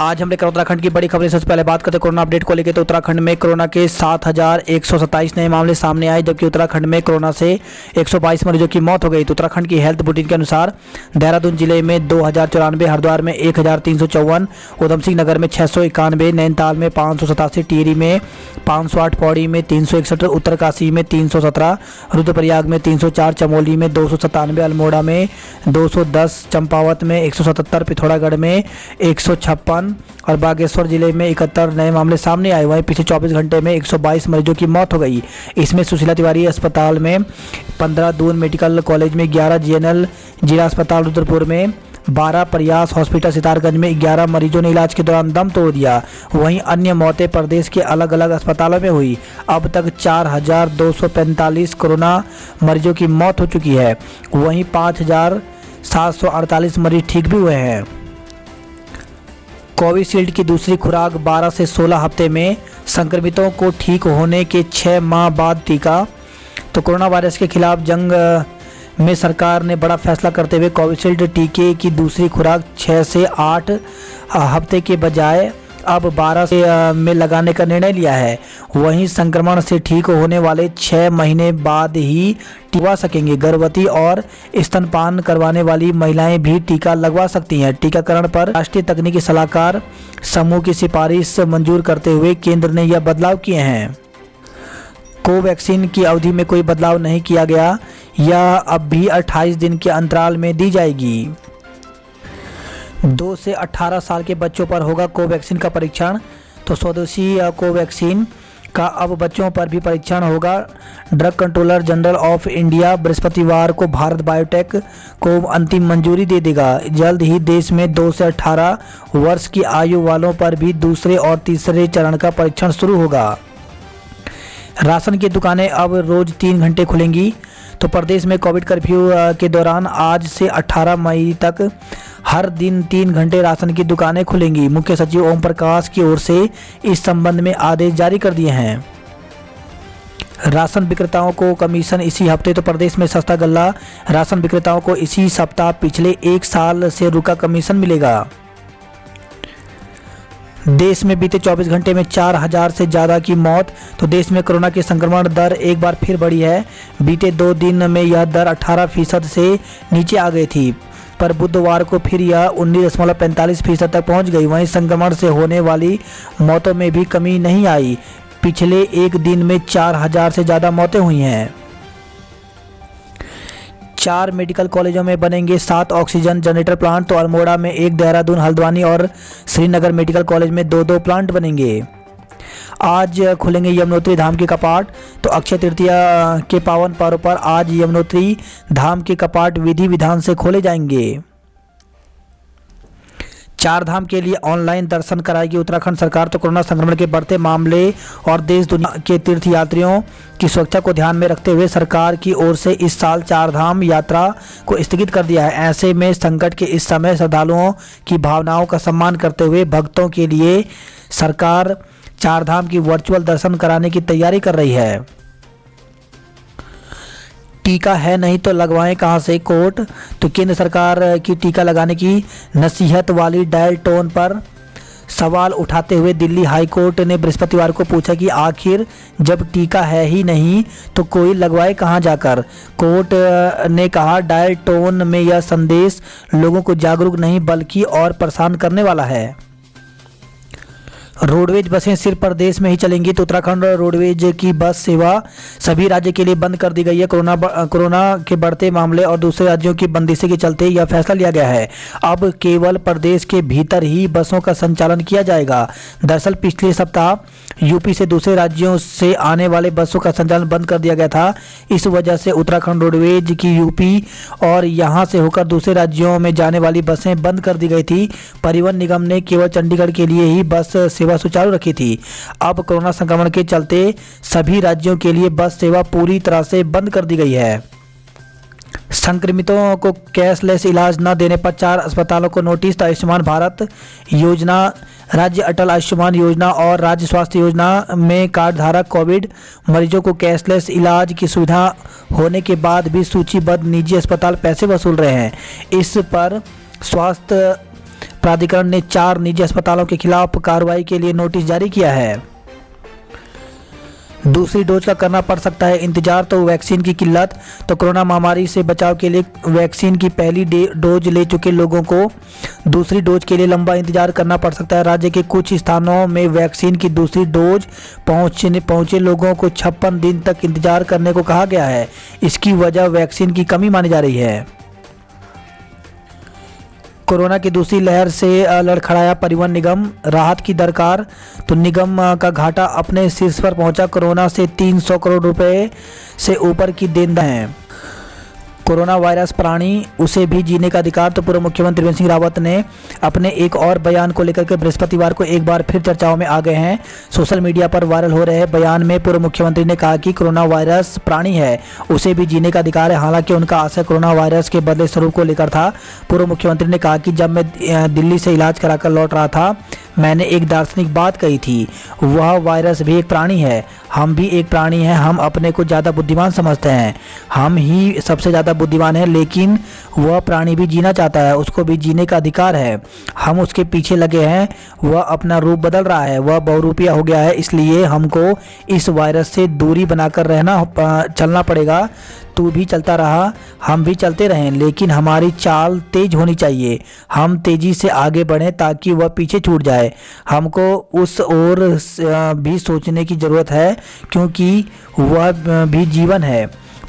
आज हम लेकर उत्तराखंड की बड़ी खबरें। सबसे पहले बात करते हैं कोरोना अपडेट को लेकर। तो उत्तराखंड में कोरोना के 7,127 नए मामले सामने आए, जबकि उत्तराखंड में कोरोना से 122 मरीजों की मौत हो गई। तो उत्तराखंड की हेल्थ बुलेटिन के अनुसार देहरादून जिले में 2094, हरिद्वार में 1354, उधम सिंह नगर में 691, नैनीताल में 587, टिहरी में 508, पौड़ी में 361, उत्तरकाशी में 317, रुद्रप्रयाग में 304, चमोली में 297, अल्मोड़ा में 210, चंपावत में 177, पिथौरागढ़ में 156 और बागेश्वर जिले में 71 नए मामले सामने आए। वहीं पिछले 24 घंटे में 122 मरीजों की मौत हो गई। इसमें सुशीला तिवारी अस्पताल में 15, दून मेडिकल कॉलेज में 11, जीएनएल जिला अस्पताल रुद्रपुर में 12, प्रयास हॉस्पिटल सितारगंज में 11 मरीजों ने इलाज के दौरान दम तोड़ दिया। वहीं अन्य मौतें प्रदेश के अलग अलग अस्पतालों में हुई। अब तक 4,245 कोरोना मरीजों की मौत हो चुकी है। वहीं 5,748 मरीज ठीक भी हुए हैं। कोविशील्ड की दूसरी खुराक 12 से 16 हफ्ते में, संक्रमितों को ठीक होने के 6 माह बाद टीका। तो कोरोना वायरस के खिलाफ जंग में सरकार ने बड़ा फैसला करते हुए कोविशील्ड टीके की दूसरी खुराक 6 से 8 हफ्ते के बजाय अब 12 से में लगाने का निर्णय लिया है। वहीं संक्रमण से ठीक होने वाले 6 महीने बाद ही टीका सकेंगे। गर्भवती और स्तनपान करवाने वाली महिलाएं भी टीका लगवा सकती हैं। टीकाकरण पर राष्ट्रीय तकनीकी सलाहकार समूह की सिफारिश मंजूर करते हुए केंद्र ने यह बदलाव किए हैं। कोवैक्सीन की अवधि में कोई बदलाव नहीं किया गया। यह अब भी 28 दिन के अंतराल में दी जाएगी। 2 से 18 साल के बच्चों पर होगा कोवैक्सीन का परीक्षण। तो स्वदेशी कोवैक्सीन का अब बच्चों पर भी परीक्षण होगा। Drug controller general of India बृहस्पतिवार को भारत बायोटेक को अंतिम मंजूरी दे देगा। जल्द ही देश में 2 से 18 वर्ष की आयु वालों पर भी दूसरे और तीसरे चरण का परीक्षण शुरू होगा। राशन की दुकानें अब रोज 3 घंटे खुलेंगी। तो प्रदेश में कोविड कर्फ्यू के दौरान आज से 18 मई तक हर दिन 3 घंटे राशन की दुकानें खुलेंगी। मुख्य सचिव ओम प्रकाश की ओर से इस संबंध में आदेश जारी कर दिए हैं। राशन विक्रेताओं को कमीशन इसी हफ्ते। तो प्रदेश में सस्ता गल्ला राशन विक्रेताओं को इसी सप्ताह पिछले 1 साल से रुका कमीशन मिलेगा। देश में बीते 24 घंटे में 4,000 से ज़्यादा की मौत। तो देश में कोरोना की संक्रमण दर एक बार फिर बढ़ी है। बीते 2 दिन में यह दर 18% से नीचे आ गई थी, पर बुधवार को फिर यह 19.45% तक पहुंच गई। वहीं संक्रमण से होने वाली मौतों में भी कमी नहीं आई। पिछले एक दिन में 4,000 से ज़्यादा मौतें हुई हैं। 4 मेडिकल कॉलेजों में बनेंगे 7 ऑक्सीजन जनरेटर प्लांट। तो अल्मोड़ा में 1, देहरादून, हल्द्वानी और श्रीनगर मेडिकल कॉलेज में 2-2 प्लांट बनेंगे। आज खुलेंगे यमुनोत्री धाम के कपाट। तो अक्षय तृतीया के पावन पर्व पर आज यमुनोत्री धाम के कपाट विधि विधान से खोले जाएंगे। 4 धाम के लिए ऑनलाइन दर्शन कराएगी उत्तराखंड सरकार। तो कोरोना संक्रमण के बढ़ते मामले और देश दुनिया के तीर्थयात्रियों की सुरक्षा को ध्यान में रखते हुए सरकार की ओर से इस साल 4 धाम यात्रा को स्थगित कर दिया है। ऐसे में संकट के इस समय श्रद्धालुओं की भावनाओं का सम्मान करते हुए भक्तों के लिए सरकार 4 धाम की वर्चुअल दर्शन कराने की तैयारी कर रही है। टीका है नहीं तो लगवाएं कहां से, कोर्ट। तो केंद्र सरकार की टीका लगाने की नसीहत वाली डायल टोन पर सवाल उठाते हुए दिल्ली हाई कोर्ट ने बृहस्पतिवार को पूछा कि आखिर जब टीका है ही नहीं तो कोई लगवाए कहां जाकर। कोर्ट ने कहा डायल टोन में यह संदेश लोगों को जागरूक नहीं बल्कि और परेशान करने वाला है। रोडवेज बसें सिर्फ प्रदेश में ही चलेंगी। तो उत्तराखंड रोडवेज की बस सेवा सभी राज्य के लिए बंद कर दी गई है। कोरोना के बढ़ते मामले और दूसरे राज्यों की बंदिशों के चलते यह फैसला लिया गया है। अब केवल प्रदेश के भीतर ही बसों का संचालन किया जाएगा। दरअसल पिछले सप्ताह यूपी से दूसरे राज्यों से आने वाले बसों का संचालन बंद कर दिया गया था। इस वजह से उत्तराखंड रोडवेज की यूपी और यहां से होकर दूसरे राज्यों में जाने वाली बसें बंद कर दी गई थी। परिवहन निगम ने केवल चंडीगढ़ के लिए ही बस सेवा सुचारू रखी थी। अब कोरोना संक्रमण के चलते सभी राज्यों के लिए बस सेवा पूरी तरह से बंद कर दी गई है। संक्रमितों को कैशलेस इलाज न देने पर 4 अस्पतालों को नोटिस। आयुष्मान भारत योजना, राज्य अटल आयुष्मान योजना और राज्य स्वास्थ्य योजना में कार्ड धारक कोविड मरीजों को कैशलेस इलाज की सुविधा होने के बाद भी सूचीबद्ध निजी अस्पताल पैसे वसूल रहे हैं। इस पर स्वास्थ्य प्राधिकरण ने 4 निजी अस्पतालों के खिलाफ कार्रवाई के लिए नोटिस जारी किया है। दूसरी डोज का करना पड़ सकता है इंतजार, तो वैक्सीन की किल्लत। तो कोरोना महामारी से बचाव के लिए वैक्सीन की पहली डोज ले चुके लोगों को दूसरी डोज के लिए लंबा इंतजार करना पड़ सकता है। राज्य के कुछ स्थानों में वैक्सीन की दूसरी डोज पहुंचे लोगों को 56 दिन तक इंतजार करने को कहा गया है। इसकी वजह वैक्सीन की कमी मानी जा रही है। कोरोना की दूसरी लहर से लड़खड़ाया परिवहन निगम, राहत की दरकार। तो निगम का घाटा अपने शीर्ष पर पहुंचा। कोरोना से 300 करोड़ रुपए से ऊपर की देनदार है। कोरोना वायरस प्राणी, उसे भी जीने का अधिकार। तो पूर्व मुख्यमंत्री त्रिवेंद्र सिंह रावत ने अपने एक और बयान को लेकर के बृहस्पतिवार को एक बार फिर चर्चाओं में आ गए हैं। सोशल मीडिया पर वायरल हो रहे बयान में पूर्व मुख्यमंत्री ने कहा कि कोरोना वायरस प्राणी है, उसे भी जीने का अधिकार है। हालांकि उनका आशय कोरोना वायरस के बदले स्वरूप को लेकर था। पूर्व मुख्यमंत्री ने कहा कि जब मैं दिल्ली से इलाज कराकर लौट रहा था, मैंने एक दार्शनिक बात कही थी, वह वायरस भी एक प्राणी है, हम भी एक प्राणी हैं। हम अपने को ज़्यादा बुद्धिमान समझते हैं, हम ही सबसे ज़्यादा बुद्धिमान हैं, लेकिन वह प्राणी भी जीना चाहता है, उसको भी जीने का अधिकार है। हम उसके पीछे लगे हैं, वह अपना रूप बदल रहा है, वह बहुरूपिया हो गया है। इसलिए हमको इस वायरस से दूरी बनाकर चलना पड़ेगा। तू भी चलता रहा, हम भी चलते रहें, लेकिन हमारी चाल तेज होनी चाहिए। हम तेजी से आगे बढ़ें ताकि वह पीछे छूट जाए। हमको उस ओर भी सोचने की ज़रूरत है, क्योंकि वह भी जीवन है।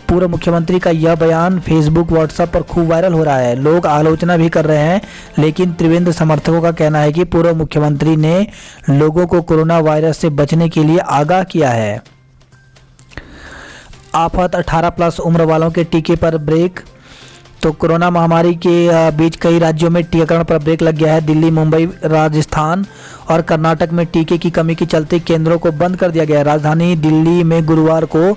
पूर्व मुख्यमंत्री का यह बयान फेसबुक, व्हाट्सएप पर खूब वायरल हो रहा है। लोग आलोचना भी कर रहे हैं, लेकिन त्रिवेंद्र समर्थकों का कहना है कि पूर्व मुख्यमंत्री ने लोगों को कोरोना वायरस से बचने के लिए आगाह किया है। आफत, 18+ उम्र वालों के टीके पर ब्रेक। तो कोरोना महामारी के बीच कई राज्यों में टीकाकरण पर ब्रेक लग गया है। दिल्ली, मुंबई, राजस्थान और कर्नाटक में टीके की कमी के चलते केंद्रों को बंद कर दिया गया है। राजधानी दिल्ली में गुरुवार को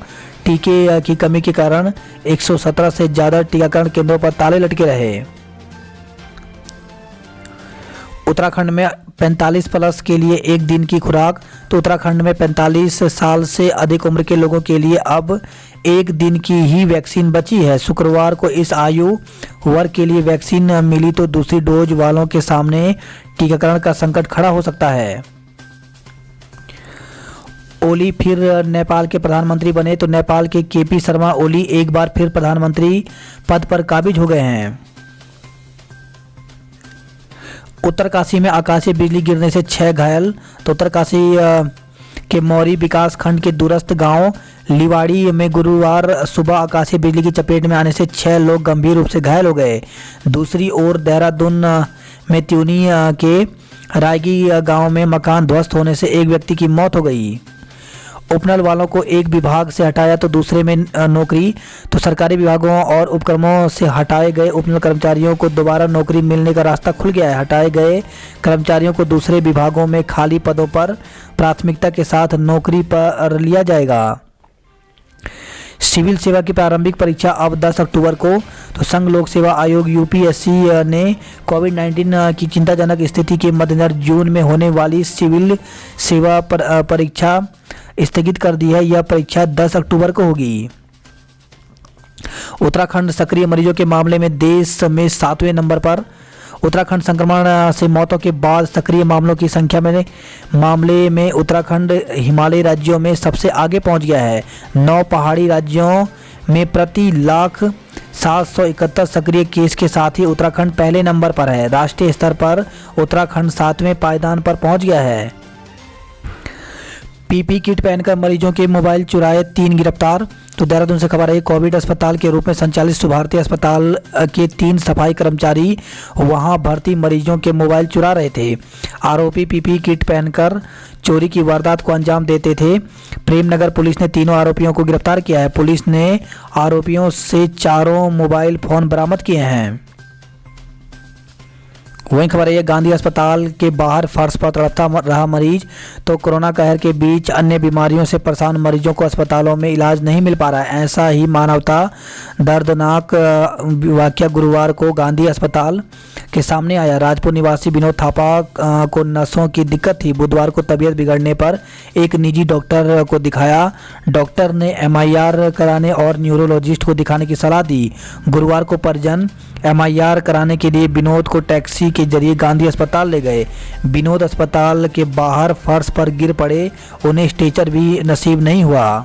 टीके की कमी के कारण 117 से ज़्यादा टीकाकरण केंद्रों पर ताले लटके रहे। उत्तराखंड में 45+ के लिए 1 दिन की खुराक। तो उत्तराखंड में 45 साल से अधिक उम्र के लोगों के लिए अब 1 दिन की ही वैक्सीन बची है। शुक्रवार को इस आयु वर्ग के लिए वैक्सीन मिली तो दूसरी डोज वालों के सामने टीकाकरण का संकट खड़ा हो सकता है। ओली फिर नेपाल के प्रधानमंत्री बने। तो नेपाल के केपी शर्मा ओली एक बार फिर प्रधानमंत्री पद पर काबिज हो गए हैं। उत्तरकाशी में आकाशीय बिजली गिरने से 6 घायल। तो उत्तरकाशी के मौरी विकास खंड के दूरस्थ गांव लिवाड़ी में गुरुवार सुबह आकाशीय बिजली की चपेट में आने से 6 लोग गंभीर रूप से घायल हो गए। दूसरी ओर देहरादून में त्यूनी के रायगी गांव में मकान ध्वस्त होने से एक व्यक्ति की मौत हो गई। उपनल वालों को एक विभाग से हटाया तो दूसरे में नौकरी। तो सरकारी विभागों और उपक्रमों से हटाए गए उपनल कर्मचारियों को दोबारा नौकरी मिलने का रास्ता खुल गया है। हटाए गए कर्मचारियों को दूसरे विभागों में खाली पदों पर प्राथमिकता के साथ नौकरी पर लिया जाएगा। सिविल सेवा की प्रारंभिक परीक्षा अब 10 अक्टूबर को। तो संघ लोक सेवा आयोग यूपीएससी ने कोविड-19 की चिंताजनक स्थिति के मद्देनजर जून में होने वाली सिविल सेवा परीक्षा स्थगित कर दी है। यह परीक्षा 10 अक्टूबर को होगी। उत्तराखंड सक्रिय मरीजों के मामले में देश में 7वें नंबर पर। उत्तराखंड संक्रमण से मौतों के बाद सक्रिय मामलों की संख्या मामले में उत्तराखंड हिमालयी राज्यों में सबसे आगे पहुंच गया है। 9 पहाड़ी राज्यों में प्रति लाख 771 सक्रिय केस के साथ ही उत्तराखंड पहले नंबर पर है। राष्ट्रीय स्तर पर उत्तराखंड 7वें पायदान पर पहुंच गया है। पीपी किट पहनकर मरीजों के मोबाइल चुराए 3 गिरफ्तार। तो देहरादून से खबर है, कोविड अस्पताल के रूप में संचालित सुभारती अस्पताल के 3 सफाई कर्मचारी वहां भर्ती मरीजों के मोबाइल चुरा रहे थे। आरोपी पीपी किट पहनकर चोरी की वारदात को अंजाम देते थे। प्रेमनगर पुलिस ने तीनों आरोपियों को गिरफ्तार किया है। पुलिस ने आरोपियों से 4 मोबाइल फोन बरामद किए हैं। वहीं खबर है, गांधी अस्पताल के बाहर फर्श पर तड़पता रहा मरीज। तो कोरोना कहर के बीच अन्य बीमारियों से परेशान मरीजों को अस्पतालों में इलाज नहीं मिल पा रहा है। ऐसा ही मानवता दर्दनाक वाकया गुरुवार को गांधी अस्पताल के सामने आया। राजपुर निवासी विनोद थापा को नसों की दिक्कत थी। बुधवार को तबीयत बिगड़ने पर एक निजी डॉक्टर को दिखाया। डॉक्टर ने एमआईआर कराने और न्यूरोलॉजिस्ट को दिखाने की सलाह दी। गुरुवार को परिजन एमआईआर कराने के लिए विनोद को टैक्सी के जरिए गांधी अस्पताल ले गए। विनोद अस्पताल के बाहर फर्श पर गिर पड़े, उन्हें स्ट्रेचर भी नसीब नहीं हुआ।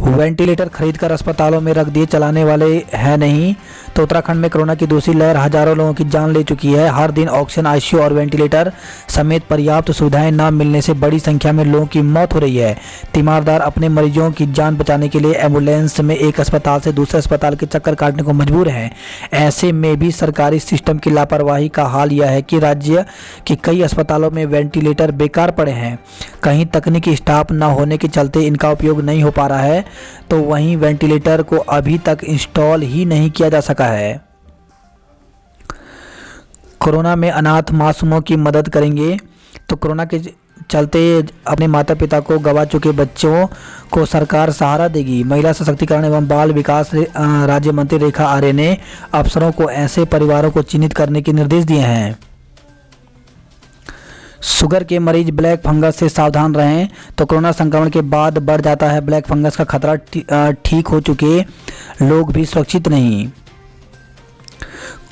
वेंटिलेटर खरीदकर अस्पतालों में रख दिए, चलाने वाले हैं नहीं। तो उत्तराखंड में कोरोना की दूसरी लहर हजारों लोगों की जान ले चुकी है। हर दिन ऑक्सीजन, आईसीयू और वेंटिलेटर समेत पर्याप्त सुविधाएं न मिलने से बड़ी संख्या में लोगों की मौत हो रही है। तीमारदार अपने मरीजों की जान बचाने के लिए एम्बुलेंस में एक अस्पताल से दूसरे अस्पताल के चक्कर काटने को मजबूर हैं। ऐसे में भी सरकारी सिस्टम की लापरवाही का हाल यह है कि राज्य के कई अस्पतालों में वेंटिलेटर बेकार पड़े हैं। कहीं तकनीकी स्टाफ न होने के चलते इनका उपयोग नहीं हो पा रहा है, तो वहीं वेंटिलेटर को अभी तक इंस्टॉल ही नहीं किया जा सका है। कोरोना में अनाथ मासूमों की मदद करेंगे। तो कोरोना के चलते अपने माता पिता को गंवा चुके बच्चों को सरकार सहारा देगी। महिला सशक्तिकरण एवं बाल विकास राज्य मंत्री रेखा आर्य ने अफसरों को ऐसे परिवारों को चिन्हित करने के निर्देश दिए हैं। शुगर के मरीज ब्लैक फंगस से सावधान रहें। तो कोरोना संक्रमण के बाद बढ़ जाता है ब्लैक फंगस का खतरा। ठीक हो चुके लोग भी सुरक्षित नहीं।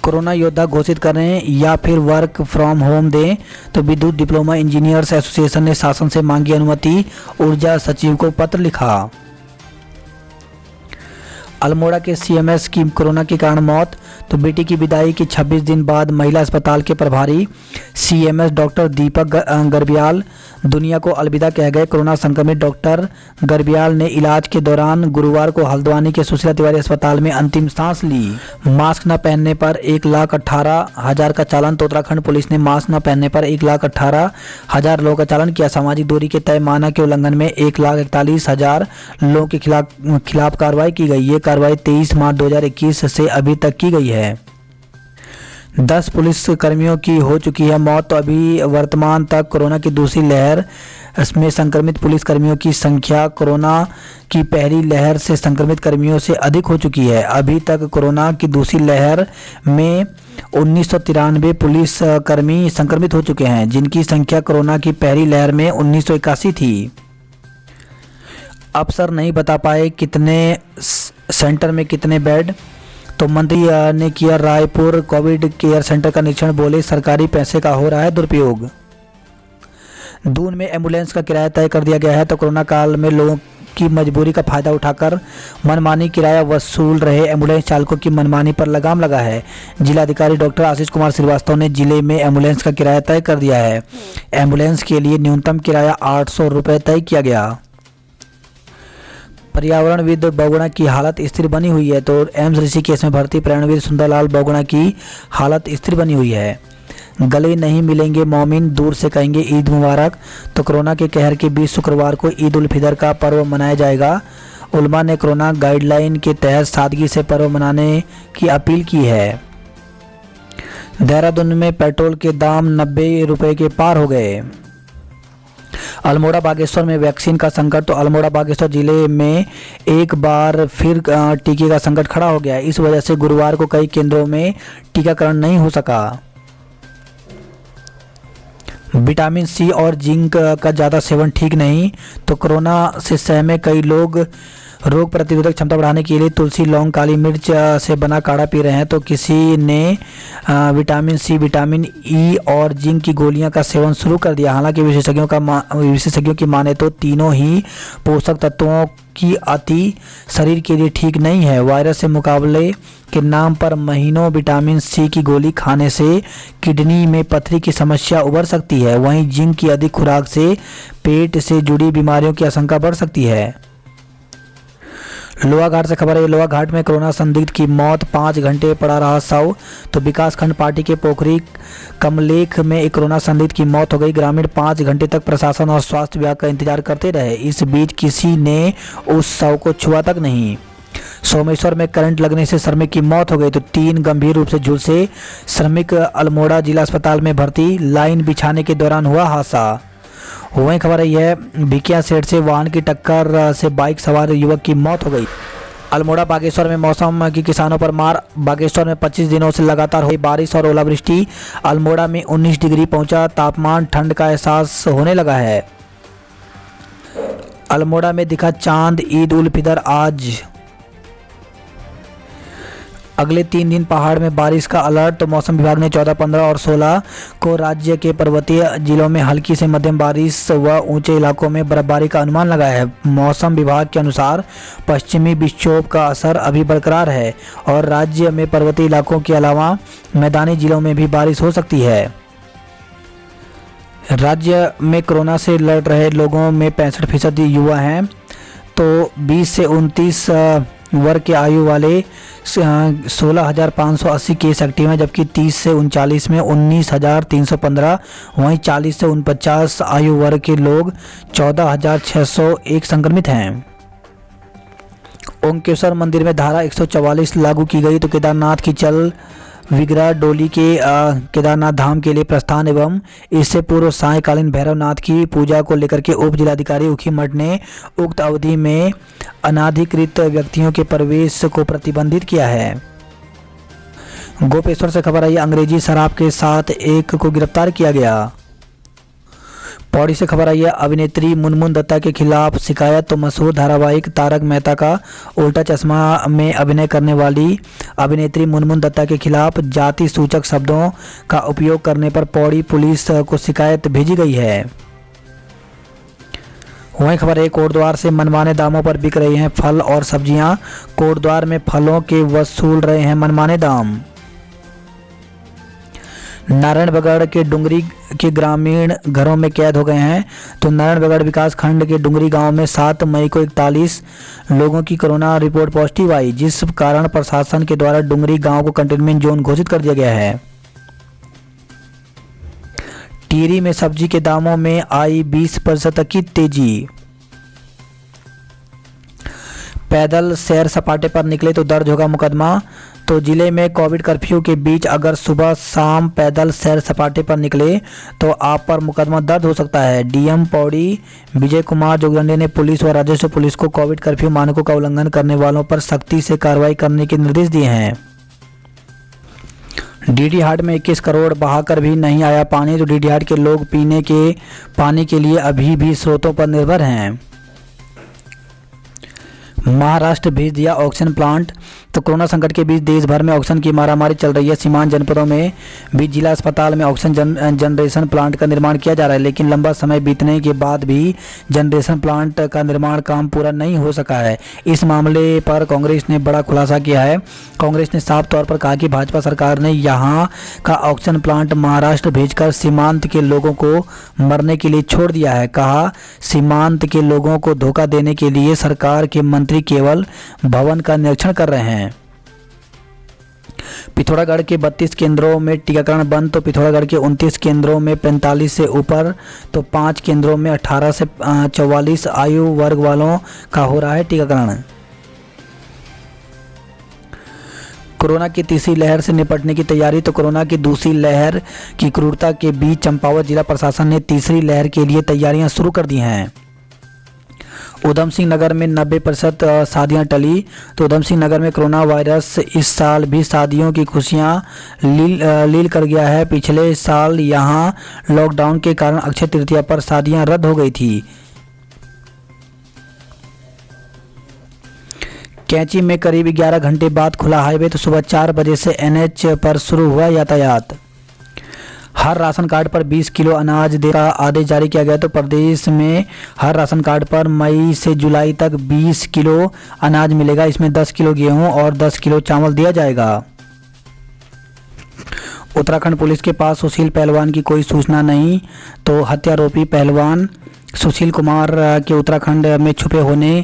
कोरोना योद्धा घोषित करें या फिर वर्क फ्रॉम होम दें। तो विद्युत डिप्लोमा इंजीनियर्स एसोसिएशन ने शासन से मांगी अनुमति, ऊर्जा सचिव को पत्र लिखा। अल्मोड़ा के सीएमएस की कोरोना के कारण मौत। तो बेटी की विदाई के 26 दिन बाद महिला अस्पताल के प्रभारी सीएमएस डॉक्टर दीपक गर्ब्याल दुनिया को अलविदा कह गए। कोरोना संक्रमित डॉक्टर गर्ब्याल ने इलाज के दौरान गुरुवार को हल्द्वानी के सुशीला तिवारी अस्पताल में अंतिम सांस ली। मास्क न पहनने पर 1,18,000 का चालान। तो उत्तराखंड पुलिस ने मास्क न पहनने पर 1,18,000 लोगों का चालान किया। सामाजिक दूरी के तय मानक के उल्लंघन में 1,41,000 लोगों के खिलाफ कार्रवाई की गई। ये कार्रवाई 23 मार्च 2021 से अभी तक की गई है। 10 पुलिस कर्मियों की हो चुकी है मौत। तो अभी वर्तमान तक कोरोना की दूसरी लहर में संक्रमित पुलिस कर्मियों की संख्या कोरोना की पहली लहर से संक्रमित कर्मियों से अधिक हो चुकी है। अभी तक कोरोना की दूसरी लहर में 1993 पुलिस कर्मी संक्रमित हो चुके हैं, जिनकी संख्या कोरोना की पहली लहर में 1981 थी। अफसर नहीं बता पाए कितने सेंटर में कितने बेड। तो मंत्री ने किया रायपुर कोविड केयर सेंटर का निरीक्षण, बोले सरकारी पैसे का हो रहा है दुरुपयोग। दून में एम्बुलेंस का किराया तय कर दिया गया है। तो कोरोना काल में लोगों की मजबूरी का फायदा उठाकर मनमानी किराया वसूल रहे एम्बुलेंस चालकों की मनमानी पर लगाम लगा है। जिलाधिकारी डॉक्टर आशीष कुमार श्रीवास्तव ने जिले में एम्बुलेंस का किराया तय कर दिया है। एम्बुलेंस के लिए न्यूनतम किराया 800 रुपये तय किया गया। पर्यावरणविद बहुगुणा की हालत स्थिर बनी हुई है। तो एम्स ऋषिकेश में भर्ती पर्यावरणविद सुंदरलाल बहुगुणा की हालत स्थिर बनी हुई है। गले नहीं मिलेंगे मोमिन, दूर से कहेंगे ईद मुबारक। तो कोरोना के कहर के बीच शुक्रवार को ईद उल फितर का पर्व मनाया जाएगा। उलमा ने कोरोना गाइडलाइन के तहत सादगी से पर्व मनाने की अपील की है। देहरादून में पेट्रोल के दाम 90 रुपये के पार हो गए। अल्मोड़ा बागेश्वर में वैक्सीन का संकट। तो अल्मोड़ा बागेश्वर जिले में एक बार फिर टीके का संकट खड़ा हो गया। इस वजह से गुरुवार को कई केंद्रों में टीकाकरण नहीं हो सका। विटामिन सी और जिंक का ज़्यादा सेवन ठीक नहीं। तो कोरोना से सहमे कई लोग रोग प्रतिरोधक क्षमता बढ़ाने के लिए तुलसी, लौंग, काली मिर्च से बना काढ़ा पी रहे हैं। तो किसी ने विटामिन सी, विटामिन ई और जिंक की गोलियां का सेवन शुरू कर दिया। हालांकि विशेषज्ञों की माने तो तीनों ही पोषक तत्वों की अति शरीर के लिए ठीक नहीं है। वायरस से मुकाबले के नाम पर महीनों विटामिन सी की गोली खाने से किडनी में पथरी की समस्या उभर सकती है। वहीं जिंक की अधिक खुराक से पेट से जुड़ी बीमारियों की आशंका बढ़ सकती है। लोहाघाट से खबर है। लोहाघाट में कोरोना संदिग्ध की मौत, 5 घंटे पड़ा रहा शव। तो विकासखंड पार्टी के पोखरी कमलेख में एक कोरोना संदिग्ध की मौत हो गई। ग्रामीण 5 घंटे तक प्रशासन और स्वास्थ्य विभाग का इंतजार करते रहे। इस बीच किसी ने उस शव को छुआ तक नहीं। सोमेश्वर में करंट लगने से श्रमिक की मौत हो गई। तो 3 गंभीर रूप से झुलसे श्रमिक अल्मोड़ा जिला अस्पताल में भर्ती। लाइन बिछाने के दौरान हुआ हादसा। वहीं खबर है यह भिकिया सेठ से वाहन की टक्कर से बाइक सवार युवक की मौत हो गई। अल्मोड़ा बागेश्वर में मौसम की किसानों पर मार। बागेश्वर में 25 दिनों से लगातार हुई बारिश और ओलावृष्टि। अल्मोड़ा में 19 डिग्री पहुंचा तापमान, ठंड का एहसास होने लगा है। अल्मोड़ा में दिखा चांद, ईद उल फितर आज। अगले 3 दिन पहाड़ में बारिश का अलर्ट। तो मौसम विभाग ने 14, 15 और 16 को राज्य के पर्वतीय जिलों में हल्की से मध्यम बारिश व ऊंचे इलाकों में बर्फबारी का अनुमान लगाया है। मौसम विभाग के अनुसार पश्चिमी विक्षोभ का असर अभी बरकरार है और राज्य में पर्वतीय इलाकों के अलावा मैदानी जिलों में भी बारिश हो सकती है। राज्य में कोरोना से लड़ रहे लोगों में 65% युवा हैं। तो 20 से 29 वर्ग के आयु वाले 16,580 केस एक्टिव हैं, जबकि 30 से 39 में 19,315, वहीं 40 से 49 आयु वर्ग के लोग 14,601 संक्रमित हैं। ओंकेश्वर मंदिर में धारा 144 लागू की गई। तो केदारनाथ की चल विग्रह डोली के केदारनाथ धाम के लिए प्रस्थान एवं इससे पूर्व सायंकालीन भैरवनाथ की पूजा को लेकर के उप जिलाधिकारी ऊखीमठ ने उक्त अवधि में अनाधिकृत व्यक्तियों के प्रवेश को प्रतिबंधित किया है। गोपेश्वर से खबर आई, अंग्रेजी शराब के साथ एक को गिरफ्तार किया गया। पौड़ी से खबर आई है, अभिनेत्री मुनमुन दत्ता के खिलाफ शिकायत। तो मशहूर धारावाहिक तारक मेहता का उल्टा चश्मा में अभिनय करने वाली अभिनेत्री मुनमुन दत्ता के खिलाफ जाति सूचक शब्दों का उपयोग करने पर पौड़ी पुलिस को शिकायत भेजी गई है। वहीं खबर है, कोटद्वार से मनमाने दामों पर बिक रही हैं फल और सब्जियां। कोटद्वार में फलों के वसूल रहे हैं मनमाने दाम। नारायणगढ़ के डुंगरी के ग्रामीण घरों में कैद हो गए हैं। तो नारायणगढ़ विकास खंड के डुंगरी गांव में 7 मई को 41 लोगों की कोरोना रिपोर्ट पॉजिटिव आई, जिस कारण प्रशासन के द्वारा डुंगरी गांव को कंटेनमेंट जोन घोषित कर दिया गया है। टिहरी में सब्जी के दामों में आई 20% तक की तेजी। पैदल सैर सपाटे पर निकले तो दर्ज होगा मुकदमा। तो जिले में कोविड कर्फ्यू के बीच अगर सुबह शाम पैदल सैर सपाटे पर निकले तो आप पर मुकदमा दर्ज हो सकता है। डीएम पौड़ी विजय कुमार जोगदंडे ने पुलिस व राजस्व पुलिस को कोविड कर्फ्यू मानकों का उल्लंघन करने वालों पर सख्ती से कार्रवाई करने के निर्देश दिए हैं। डीडी हाट में 21 करोड़ बहाकर भी नहीं आया पानी। तो डीडी हाट के लोग पीने के पानी के लिए अभी भी स्रोतों पर निर्भर हैं। महाराष्ट्र भेज दिया ऑक्सीजन प्लांट। तो कोरोना संकट के बीच देश भर में ऑक्सीजन की मारामारी चल रही है। सीमांत जनपदों में भी जिला अस्पताल में ऑक्सीजन जनरेशन प्लांट का निर्माण किया जा रहा है, लेकिन लंबा समय बीतने के बाद भी जनरेशन प्लांट का निर्माण काम पूरा नहीं हो सका है। इस मामले पर कांग्रेस ने बड़ा खुलासा किया है। कांग्रेस ने साफ तौर पर कहा कि भाजपा सरकार ने यहाँ का ऑक्सीजन प्लांट महाराष्ट्र भेजकर सीमांत के लोगों को मरने के लिए छोड़ दिया है। कहा, सीमांत के लोगों को धोखा देने के लिए सरकार के मंत्री केवल भवन का निरीक्षण कर रहे हैं। पिथौरागढ़ के 32 केंद्रों में टीकाकरण बंद। तो पिथौरागढ़ के 29 केंद्रों में 45 से ऊपर, तो 5 केंद्रों में 18 से 44 आयु वर्ग वालों का हो रहा है टीकाकरण। कोरोना की तीसरी लहर से निपटने की तैयारी। तो कोरोना की दूसरी लहर की क्रूरता के बीच चंपावत जिला प्रशासन ने तीसरी लहर के लिए तैयारियां शुरू कर दी हैं। उधम सिंह नगर में 90% शादियां टली। तो उधम सिंह नगर में कोरोना वायरस इस साल भी शादियों की खुशियां लील कर गया है। पिछले साल यहां लॉकडाउन के कारण अक्षय तृतीया पर शादियां रद्द हो गई थी। कैंची में करीब 11 घंटे बाद खुला हाईवे। तो सुबह 4 बजे से एनएच पर शुरू हुआ यातायात। हर राशन कार्ड पर 20 किलो अनाज देने का आदेश जारी किया गया। तो प्रदेश में हर राशन कार्ड पर मई से जुलाई तक 20 किलो अनाज मिलेगा। इसमें 10 किलो गेहूं और 10 किलो चावल दिया जाएगा। उत्तराखंड पुलिस के पास सुशील पहलवान की कोई सूचना नहीं। तो हत्यारोपी पहलवान सुशील कुमार के उत्तराखंड में छुपे होने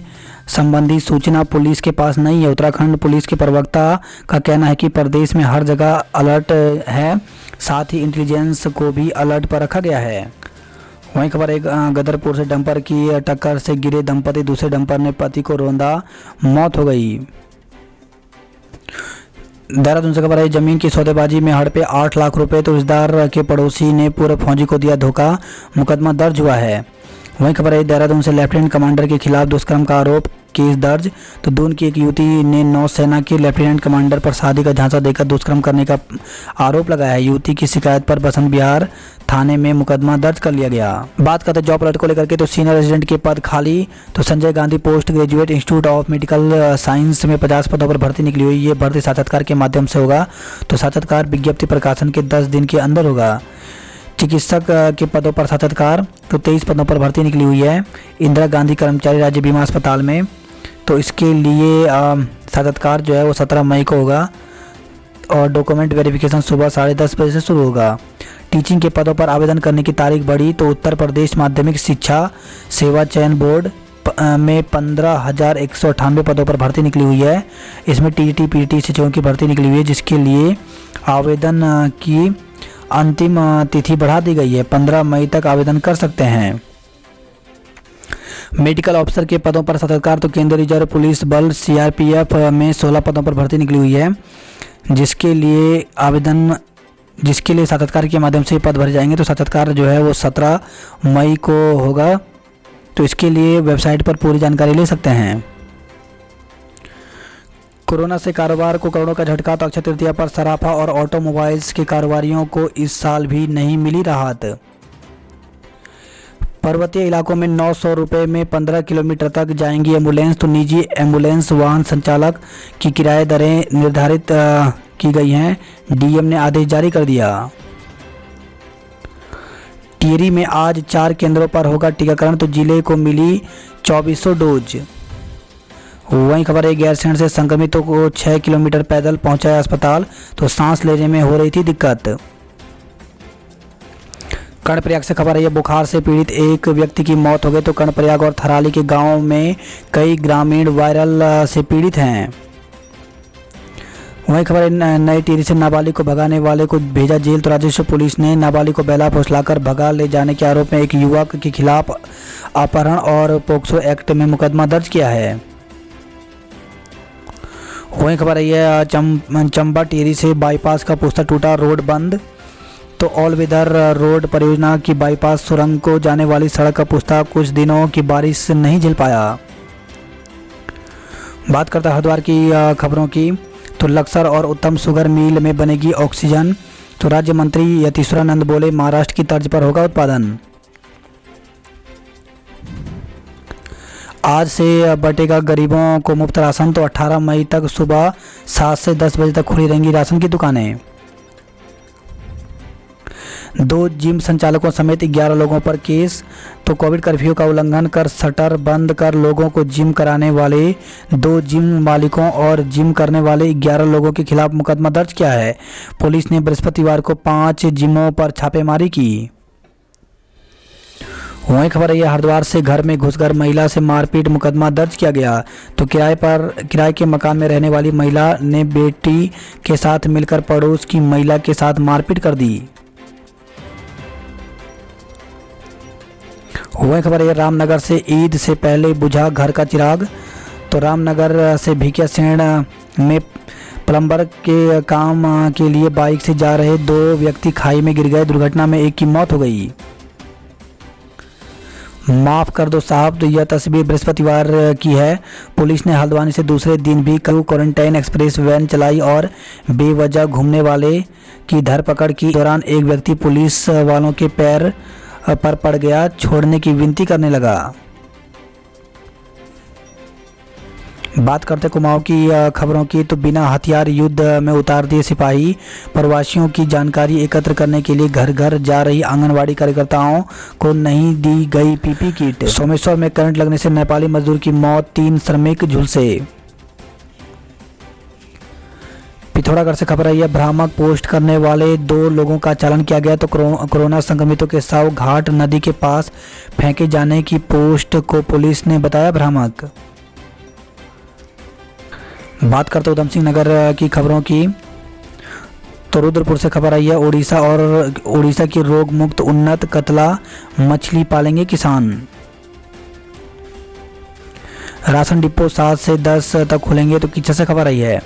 संबंधी सूचना पुलिस के पास नहीं है। उत्तराखंड पुलिस के प्रवक्ता का कहना है कि प्रदेश में हर जगह अलर्ट है, साथ ही इंटेलिजेंस को भी अलर्ट पर रखा गया है। वहीं खबर एक गदरपुर से डंपर की टक्कर से गिरे दंपति, दूसरे डंपर ने पति को रौंदा, मौत हो गई। देहरादून से खबर है, जमीन की सौदेबाजी में हड़पे 8 लाख रुपए। तो रिश्तेदार के पड़ोसी ने पूर्व फौजी को दिया धोखा, मुकदमा दर्ज हुआ है। वहीं खबर है, देहरादून से लेफ्टिनेंट कमांडर के खिलाफ दुष्कर्म का आरोप। केस दर्ज। तो दून की एक युवती ने नौसेना के लेफ्टिनेंट कमांडर पर शादी का झांसा देकर दुष्कर्म करने का आरोप लगाया है। युवती की शिकायत पर बसंत विहार थाने में मुकदमा दर्ज कर लिया गया। बात करते हैं जॉब अलर्ट को लेकर के, तो सीनियर रेजिडेंट के पद खाली। तो Sanjay Gandhi post graduate institute of medical science में 50 पदों पर भर्ती निकली हुई। ये भर्ती साक्षात्कार के माध्यम से होगा। तो साक्षात्कार विज्ञप्ति प्रकाशन के 10 दिन के अंदर होगा। चिकित्सक के पदों पर साक्षात्कार, तो 23 पदों पर भर्ती निकली हुई है इंदिरा गांधी कर्मचारी राज्य बीमा अस्पताल में। तो इसके लिए साक्षात्कार जो है वो 17 मई को होगा और डॉक्यूमेंट वेरिफिकेशन सुबह 10:30 बजे से शुरू होगा। टीचिंग के पदों पर आवेदन करने की तारीख बढ़ी। तो उत्तर प्रदेश माध्यमिक शिक्षा सेवा चयन बोर्ड में 15,198 पदों पर भर्ती निकली हुई है। इसमें टीटी पीटी शिक्षकों की भर्ती निकली हुई है, जिसके लिए आवेदन की अंतिम तिथि बढ़ा दी गई है। 15 मई तक आवेदन कर सकते हैं। मेडिकल ऑफिसर के पदों पर साक्षात्कार, तो केंद्रीय रिजर्व पुलिस बल सीआरपीएफ में 16 पदों पर भर्ती निकली हुई है, जिसके लिए साक्षात्कार के माध्यम से पद भरे जाएंगे। तो साक्षात्कार जो है वो 17 मई को होगा। तो इसके लिए वेबसाइट पर पूरी जानकारी ले सकते हैं। कोरोना से कारोबार को करोड़ों का झटका, तो अक्षय तृतीया पर सराफा और ऑटोमोबाइल्स के कारोबारियों को इस साल भी नहीं मिली राहत। पर्वतीय इलाकों में 900 रुपये में 15 किलोमीटर तक जाएंगी एम्बुलेंस। तो निजी एम्बुलेंस वाहन संचालक की किराए दरें निर्धारित की गई हैं। डीएम ने आदेश जारी कर दिया। टिहरी में आज 4 केंद्रों पर होगा टीकाकरण। तो जिले को मिली 2400 डोज। वहीं खबर है गैरसैंण से संक्रमितों को 6 किलोमीटर पैदल पहुंचाया अस्पताल। तो सांस लेने में हो रही थी दिक्कत। कर्णप्रयाग से खबर है बुखार से पीड़ित एक व्यक्ति की मौत हो गई। तो कर्णप्रयाग और थराली के गांव में कई ग्रामीण वायरल से पीड़ित हैं। वहीं खबर है नई टिहरी से नाबालिग को भगाने वाले को भेजा जेल। तो राजस्व पुलिस ने नाबालिग को बेला फुसलाकर भगा ले जाने के आरोप में एक युवक के खिलाफ अपहरण और पोक्सो एक्ट में मुकदमा दर्ज किया है। वहीं खबर है चंबा टिहरी से बाईपास का पुस्ता टूटा, रोड बंद। तो ऑल वेदर रोड परियोजना की बाईपास सुरंग को जाने वाली सड़क का पुस्ता कुछ दिनों की बारिश से नहीं झेल पाया। बात करता है हरिद्वार की खबरों की, तो लक्सर और उत्तम शुगर मिल में बनेगी ऑक्सीजन। तो राज्य मंत्री यतीश्वरानंद बोले महाराष्ट्र की तर्ज पर होगा उत्पादन। आज से बटेगा गरीबों को मुफ्त राशन। तो 18 मई तक सुबह 7 से 10 बजे तक खुली रहेंगी राशन की दुकानें। 2 जिम संचालकों समेत 11 लोगों पर केस। तो कोविड कर्फ्यू का उल्लंघन कर शटर बंद कर लोगों को जिम कराने वाले 2 जिम मालिकों और जिम करने वाले 11 लोगों के खिलाफ मुकदमा दर्ज किया है। पुलिस ने बृहस्पतिवार को 5 जिमों पर छापेमारी की। वहीं खबर है हरिद्वार से घर में घुसकर महिला से मारपीट, मुकदमा दर्ज किया गया। तो किराए के मकान में रहने वाली महिला ने बेटी के साथ मिलकर पड़ोस की महिला के साथ मारपीट कर दी। वहीं खबर है रामनगर से ईद से पहले बुझा घर का चिराग। तो रामनगर से भिकियासेण में प्लम्बर के काम के लिए बाइक से जा रहे 2 व्यक्ति खाई में गिर गए। दुर्घटना में एक की मौत हो गई। माफ कर दो साहब, तो यह तस्वीर बृहस्पतिवार की है। पुलिस ने हल्द्वानी से दूसरे दिन भी क्वारंटाइन एक्सप्रेस वैन चलाई और बेवजह घूमने वाले की धरपकड़ की। दौरान एक व्यक्ति पुलिस वालों के पैर पर पड़ गया, छोड़ने की विनती करने लगा। बात करते कुमाऊं की खबरों की, तो बिना हथियार युद्ध में उतार दिए सिपाही। प्रवासियों की जानकारी एकत्र करने के लिए घर घर जा रही आंगनवाड़ी कार्यकर्ताओं को नहीं दी गई पीपी किट। सोमेश्वर में करंट लगने से नेपाली मजदूर की मौत, 3 श्रमिक झुलसे। पिथौरागढ़ से खबर आई है भ्रामक पोस्ट करने वाले 2 लोगों का चालान किया गया। तो कोरोना संक्रमितों के शव घाट नदी के पास फेंके जाने की पोस्ट को पुलिस ने बताया भ्रामक। बात करते उधम सिंह नगर की खबरों की, तो रुद्रपुर से खबर आई है उड़ीसा की रोग मुक्त उन्नत कतला मछली पालेंगे किसान। राशन डिपो 7 से 10 तक खुलेंगे। तो किच्चा से खबर आई है।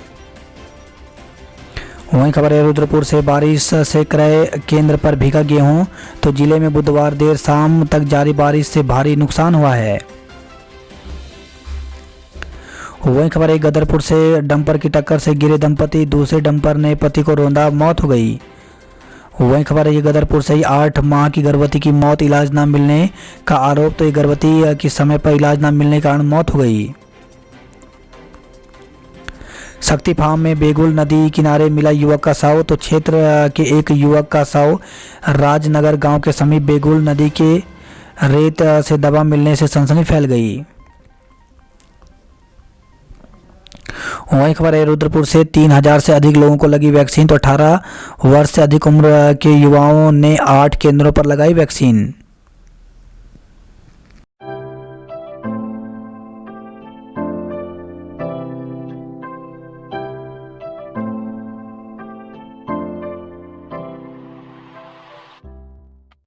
वहीं खबर है रुद्रपुर से बारिश से क्रय केंद्र पर भीगा गेहूं। तो जिले में बुधवार देर शाम तक जारी बारिश से भारी नुकसान हुआ है। वहीं खबर है गदरपुर से डंपर की टक्कर से गिरे दंपति, दूसरे डंपर ने पति को रौंदा, मौत हो गई। वहीं खबर है ये गदरपुर से ही 8 माह की गर्भवती की मौत, इलाज न मिलने का आरोप, तो ये गर्भवती की समय पर इलाज न मिलने के कारण मौत हो गई। शक्ति फार्म में बेगुल नदी किनारे मिला युवक का शव, तो क्षेत्र के एक युवक का शव राजनगर गांव के समीप बेगुल नदी के रेत से दबा मिलने से सनसनी फैल गई। वहीं खबर है रुद्रपुर से 3000 से अधिक लोगों को लगी वैक्सीन, तो 18 वर्ष से अधिक उम्र के युवाओं ने 8 केंद्रों पर लगाई वैक्सीन।